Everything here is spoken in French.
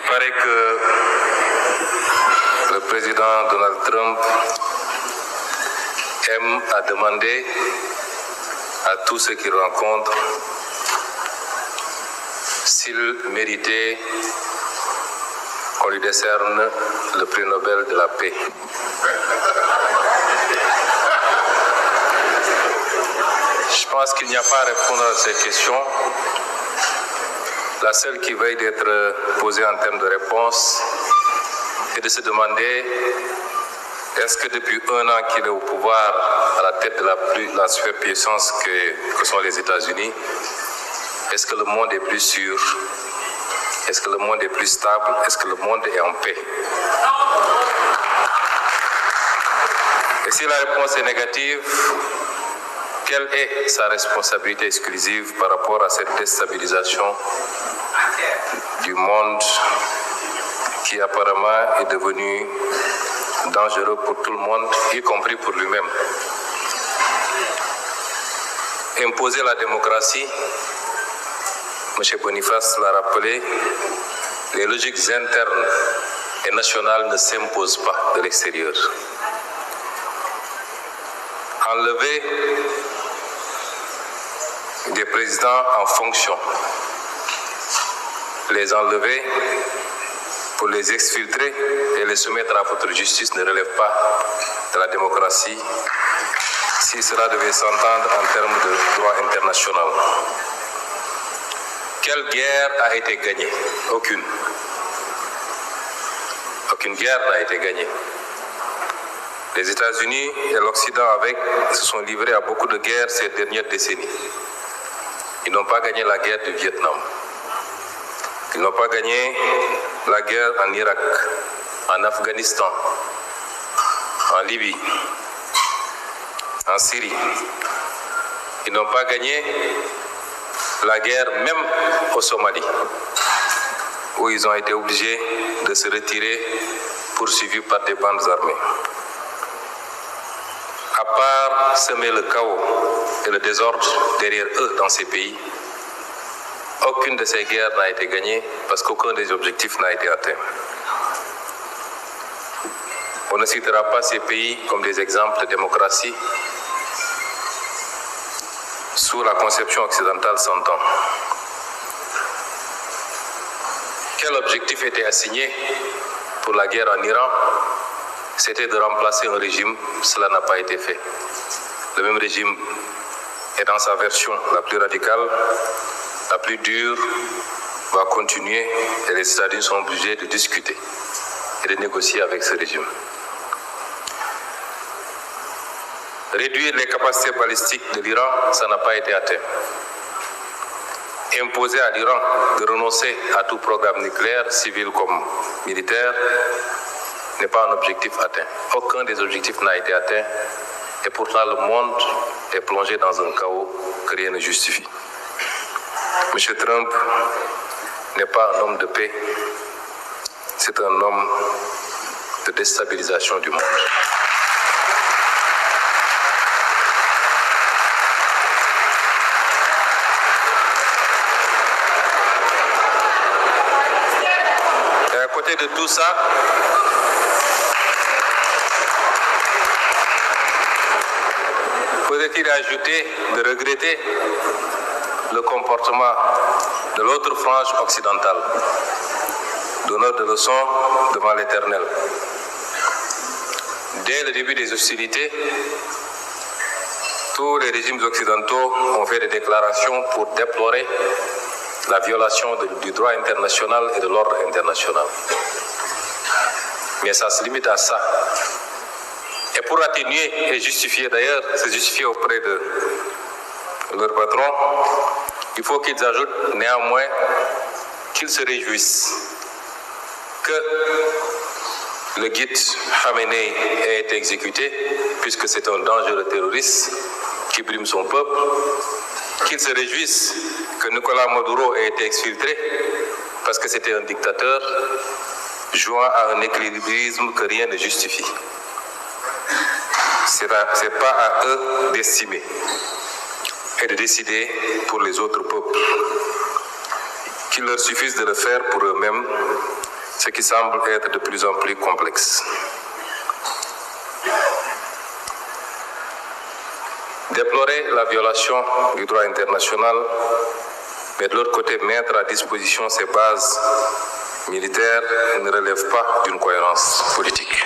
paraît que le président Donald Trump aime à demander à tous ceux qu'il rencontre s'il méritait qu'on lui décerne le prix Nobel de la paix. Je pense qu'il n'y a pas à répondre à cette question. La seule qui veuille d'être posée en termes de réponse est de se demander est-ce que depuis 1 an qu'il est au pouvoir, à la tête de la superpuissance que sont les États-Unis, est-ce que le monde est plus sûr? Est-ce que le monde est plus stable? Est-ce que le monde est en paix? Et si la réponse est négative, quelle est sa responsabilité exclusive par rapport à cette déstabilisation du monde qui apparemment est devenu dangereux pour tout le monde, y compris pour lui-même? Imposer la démocratie, M. Boniface l'a rappelé, les logiques internes et nationales ne s'imposent pas de l'extérieur. Enlever des présidents en fonction, les enlever pour les exfiltrer et les soumettre à votre justice ne relève pas de la démocratie si cela devait s'entendre en termes de droit international. Quelle guerre a été gagnée? Aucune. Aucune guerre n'a été gagnée. Les États-Unis et l'Occident avec se sont livrés à beaucoup de guerres ces dernières décennies. Ils n'ont pas gagné la guerre du Vietnam. Ils n'ont pas gagné la guerre en Irak, en Afghanistan, en Libye, en Syrie. Ils n'ont pas gagné la guerre même au Somalie, où ils ont été obligés de se retirer poursuivis par des bandes armées. À part semer le chaos et le désordre derrière eux dans ces pays, aucune de ces guerres n'a été gagnée parce qu'aucun des objectifs n'a été atteint. On ne citera pas ces pays comme des exemples de démocratie sous la conception occidentale s'entend. Quel objectif était assigné pour la guerre en Iran? C'était de remplacer un régime, cela n'a pas été fait. Le même régime est dans sa version la plus radicale, la plus dure, va continuer et les États-Unis sont obligés de discuter et de négocier avec ce régime. Réduire les capacités balistiques de l'Iran, ça n'a pas été atteint. Imposer à l'Iran de renoncer à tout programme nucléaire, civil comme militaire, n'est pas un objectif atteint. Aucun des objectifs n'a été atteint et pourtant le monde est plongé dans un chaos que rien ne justifie. M. Trump n'est pas un homme de paix, c'est un homme de déstabilisation du monde. Et à côté de tout ça, faut-il ajouter de regretter le comportement de l'autre frange occidentale, donneur de leçons devant l'Éternel. Dès le début des hostilités, tous les régimes occidentaux ont fait des déclarations pour déplorer la violation du droit international et de l'ordre international. Mais ça se limite à ça. Et pour atténuer et justifier d'ailleurs, se justifier auprès de leur patron, il faut qu'ils ajoutent néanmoins qu'ils se réjouissent que le guide Khamenei ait été exécuté, puisque c'est un dangereux terroriste qui brime son peuple, qu'ils se réjouissent que Nicolas Maduro ait été exfiltré, parce que c'était un dictateur jouant à un équilibrisme que rien ne justifie. Ce n'est pas à eux d'estimer et de décider pour les autres peuples. Qu'il leur suffise de le faire pour eux-mêmes ce qui semble être de plus en plus complexe. Déplorer la violation du droit international, mais de l'autre côté mettre à disposition ces bases militaires ne relève pas d'une cohérence politique.